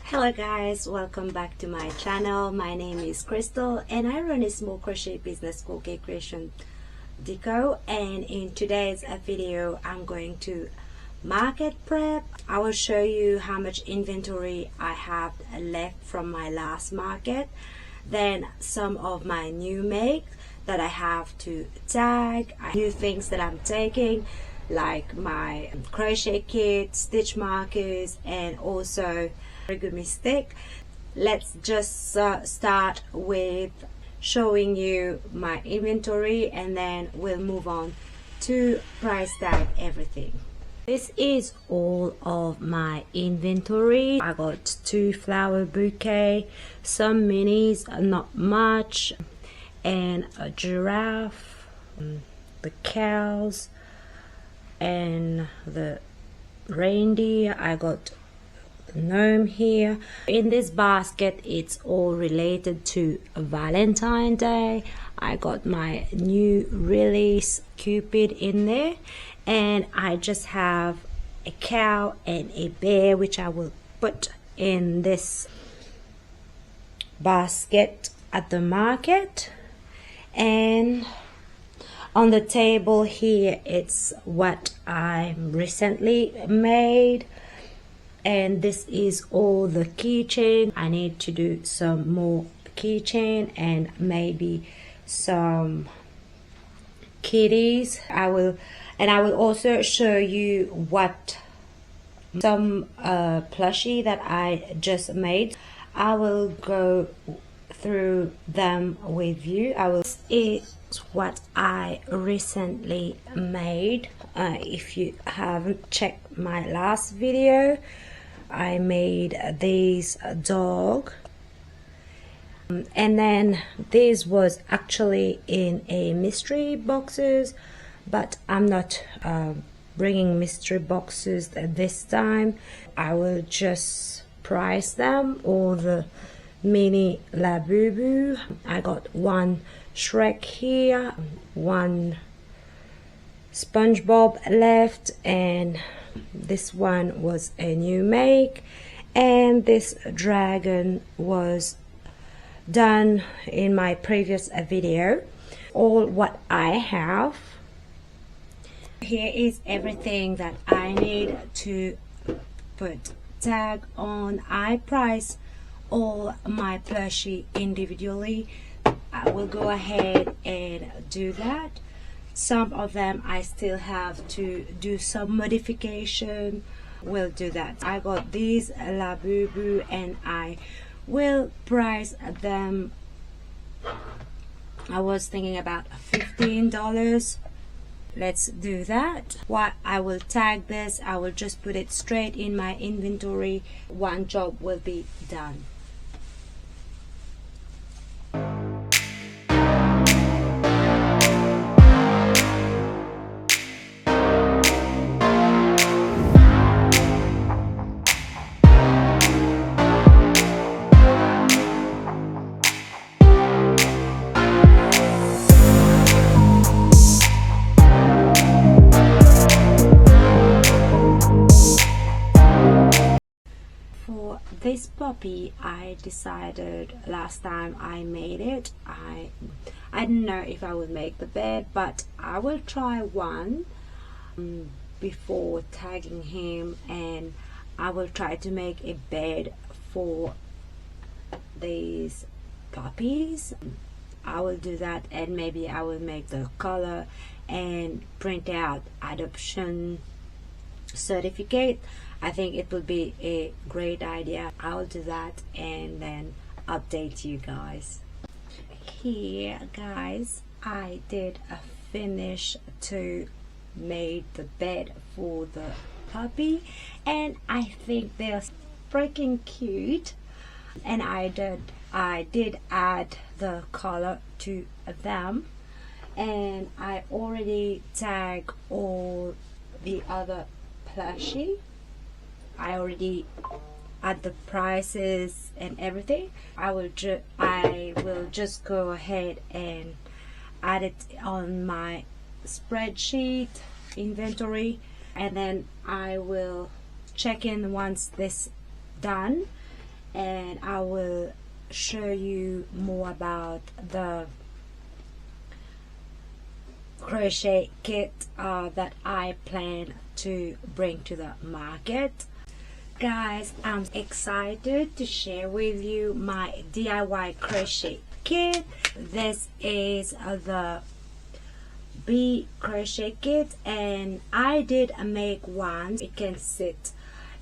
Hello guys, welcome back to my channel. My name is Crystal and I run a small crochet business called Cake Creation Deco, and in today's video I'm going to market prep. I will show you how much inventory I have left from my last market, then some of my new make that I have to tag, new things that I'm taking like my crochet kit, stitch markers, and also very good mistake. Let's just start with showing you my inventory and then we'll move on to price tag everything. This is all of my inventory. I got 2 flower bouquet, some minis, not much, and a giraffe, the cows, and the reindeer. I got the gnome here. In this basket it's all related to Valentine's Day. I got my new release Cupid in there, and I just have a cow and a bear which I will put in this basket at the market. And on the table here it's what I recently made, and this is all the keychain. I need to do some more keychain and maybe some kitties. I will also show you what some plushie that I just made. I will go through them with you. This is what I recently made. If you haven't checked my last video, I made these dog, and then this was actually in a mystery boxes, but I'm not bringing mystery boxes this time. I will just price them, all the mini Labubu. I got one Shrek here, one SpongeBob left, and this one was a new make, and this dragon was done in my previous video. All what I have here is everything that I need to put tag on. I price all my plushie individually. I will go ahead and do that. Some of them I still have to do some modification. We'll do that. I got these Labubu and I will price them. I was thinking about $15. Let's do that. What I will tag this, I will just put it straight in my inventory. One job will be done. This puppy, I decided last time I made it, I didn't know if I would make the bed, but I will try one before tagging him, and I will try to make a bed for these puppies. I will do that, and maybe I will make the color and print out adoption certificate. I think it would be a great idea. I'll do that and then update you guys. Here guys, I did a finish to make the bed for the puppy, and I think they're freaking cute, and I did add the color to them, and I already tagged all the other plushie. I already add the prices and everything. I will just go ahead and add it on my spreadsheet inventory, and then I will check in once this done, and I will show you more about the crochet kit that I plan to bring to the market. Guys, I'm excited to share with you my DIY crochet kit. This is the bee crochet kit, and I did make one. It can sit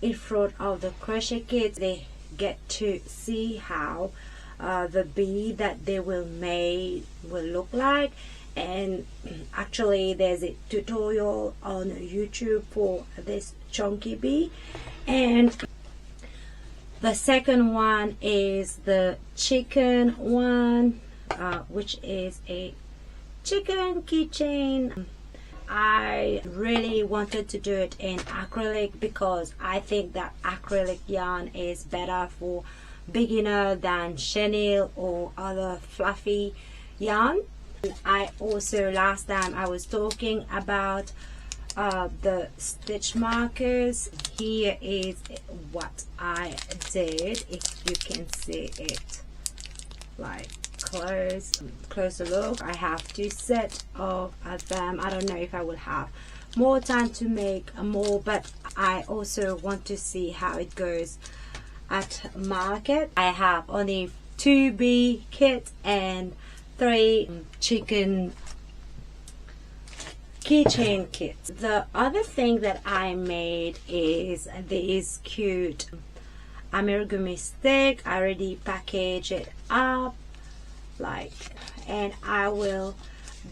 in front of the crochet kit. They get to see how the bee that they will make will look like, and actually there's a tutorial on YouTube for this chunky bee. And the second one is the chicken one, which is a chicken keychain. I really wanted to do it in acrylic because I think that acrylic yarn is better for beginner than chenille or other fluffy yarn. I also, last time I was talking about the stitch markers. Here is what I did. If you can see it, like closer look, I have 2 sets of them. I don't know if I will have more time to make more, but I also want to see how it goes at market. I have only 2 bee kits and 3 chicken keychain kits. The other thing that I made is this cute amigurumi stick. I already packaged it up, and I will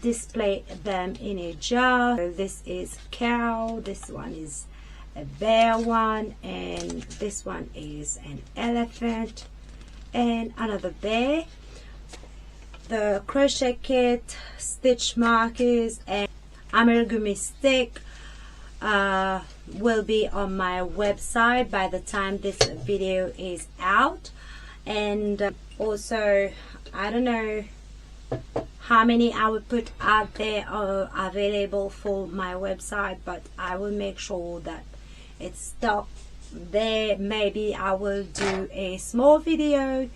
display them in a jar. So this is cow, this one is a bear one, and this one is an elephant and another bear. The crochet kit, stitch markers, and amigurumi stick will be on my website by the time this video is out. And also, I don't know how many I will put out there are available for my website, but I will make sure that it's stocked there. Maybe I will do a small video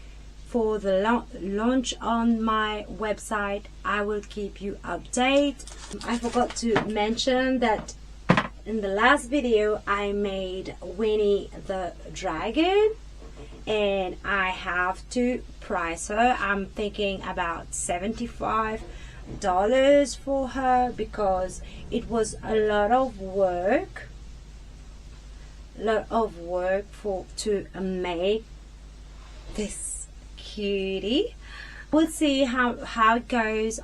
for the launch on my website. I will keep you updated. I forgot to mention that in the last video I made Winnie the dragon, and I have to price her. I'm thinking about $75 for her because it was a lot of work to make this cutie. We'll see how it goes.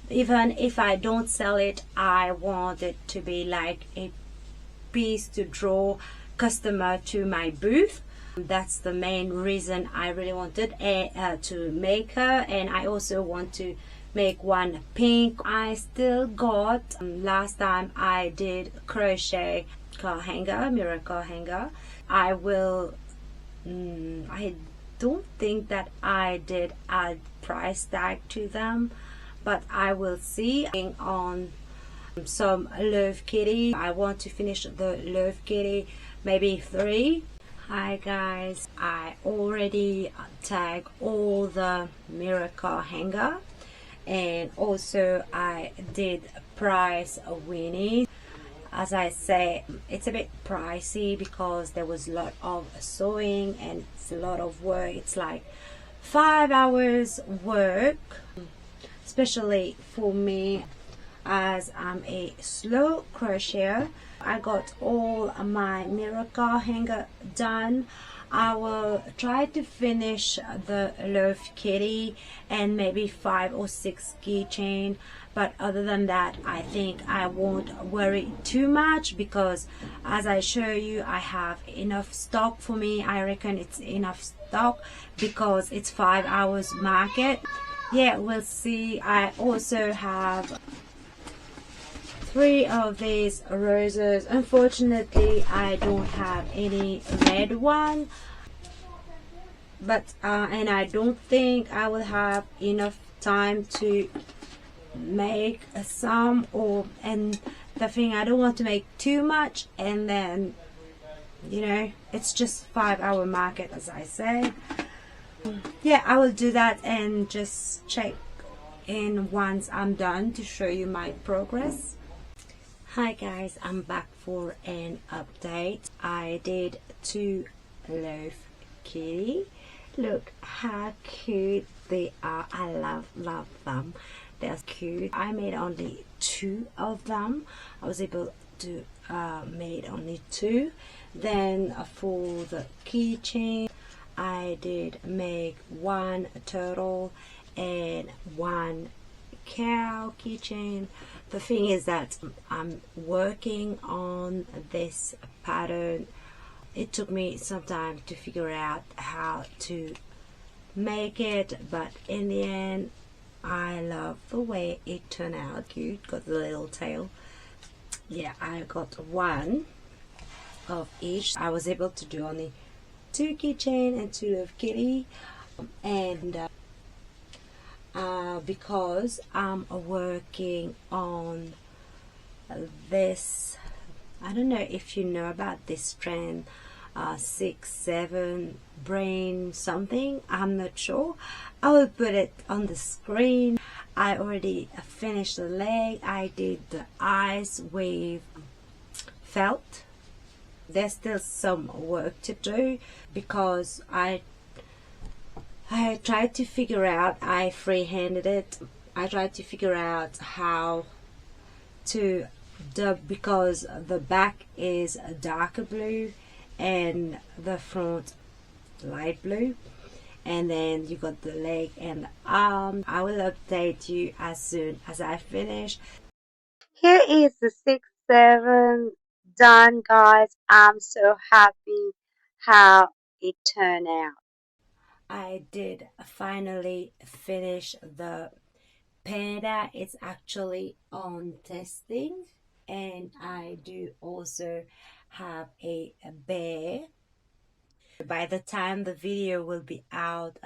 Even if I don't sell it, I want it to be like a piece to draw customer to my booth. That's the main reason I really wanted to make her. And I also want to make one pink. I still got, last time I did crochet car hanger, mirror car hanger. I don't think that I did add price tag to them, but I will see. On some love kitty, I want to finish the love kitty, maybe 3. Hi guys, I already tagged all the mirror car hanger, and also I did price a Winnie. As I say, it's a bit pricey because there was a lot of sewing and it's a lot of work. It's like 5 hours work, especially for me as I'm a slow crocheter. I got all my mirror car hanger done. I will try to finish the love kitty and maybe 5 or 6 keychain, but other than that I think I won't worry too much because, as I show you, I have enough stock for me. I reckon it's enough stock because it's 5 hours market. Yeah, we'll see. I also have 3 of these roses. Unfortunately, I don't have any red one, but and I don't think I will have enough time to make some, and the thing, I don't want to make too much and then you know, it's just 5-hour market, as I said. Yeah, I will do that and just check in once I'm done to show you my progress. Hi guys, I'm back for an update. I did 2 loaf kitty. Look how cute they are. I love them. They're cute. I made only 2 of them. I was able to made only 2. Then for the keychain, I did make 1 turtle and 1 cow keychain. The thing is that I'm working on this pattern. It took me some time to figure out how to make it, but in the end I love the way it turned out. Cute, got the little tail. Yeah, I got 1 of each. I was able to do only 2 keychain and 2 of kitty, and because I'm working on this, I don't know if you know about this trend, 6-7 brain something, I'm not sure. I will put it on the screen. I already finished the leg. I did the eyes with felt. There's still some work to do because I tried to figure out, I freehanded it. I tried to figure out how to because the back is a darker blue and the front light blue, and then you got the leg and the arm. I will update you as soon as I finish. Here is the 6-7 done, guys. I'm so happy how it turned out. I did finally finish the panda. It's actually on testing, and I do also have a bear. By the time the video will be out,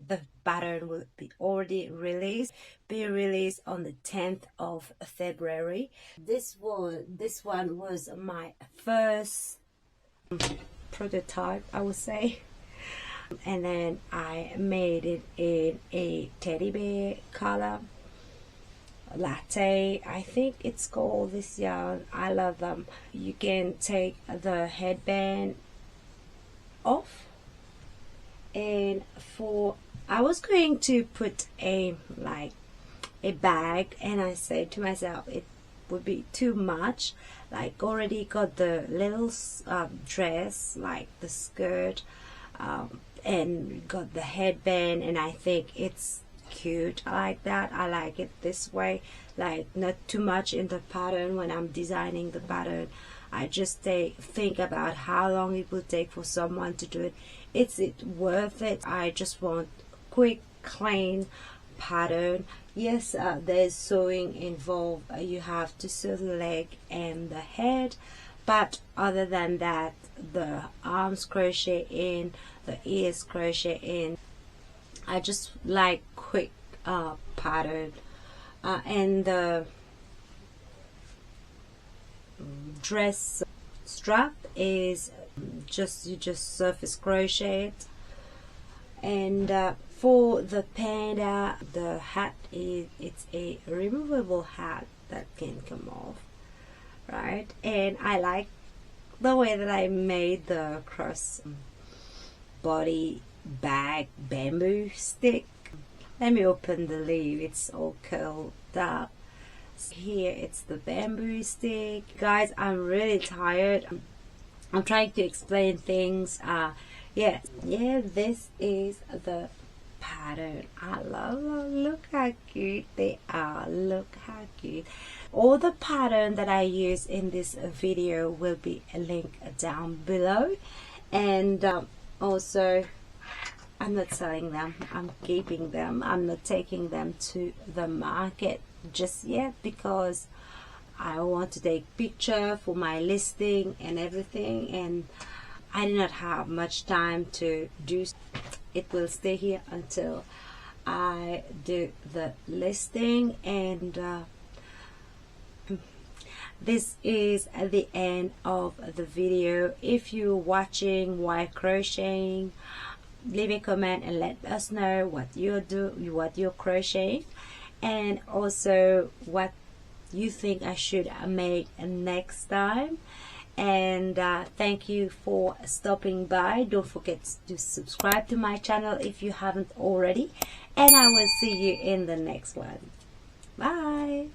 the pattern will be already released. Be released on the 10th of February. This one was my first prototype, I would say. And then I made it in a teddy bear color, latte, I think it's called, this yarn. I love them. You can take the headband off, and I was going to put a bag, and I said to myself it would be too much. Like, already got the little dress, like the skirt, and got the headband, and I think it's cute. I like that. I like it this way, like not too much in the pattern. When I'm designing the pattern, I just think about how long it will take for someone to do it. Is it worth it? I just want quick, clean pattern. Yes, there's sewing involved. You have to sew the leg and the head, but other than that, the arms crochet in, the ears crochet in. I just like quick pattern, and the dress strap is you just surface crochet it. And for the panda, the hat it's a removable hat that can come off, right? And I like the way that I made the cross body bag bamboo stick. Let me open the leaf. It's all curled up. Here it's the bamboo stick. Guys, I'm really tired. I'm trying to explain things. Yeah, this is the pattern. I love them. Look how cute they are. Look how cute. All the pattern that I use in this video will be linked down below, and also I'm not selling them. I'm keeping them. I'm not taking them to the market just yet because I want to take picture for my listing and everything, and I do not have much time to do. It will stay here until I do the listing, and this is the end of the video. If you're watching while crocheting, leave a comment and let us know what you're crocheting, and also what you think I should make next time. And thank you for stopping by. Don't forget to subscribe to my channel if you haven't already, and I will see you in the next one. Bye.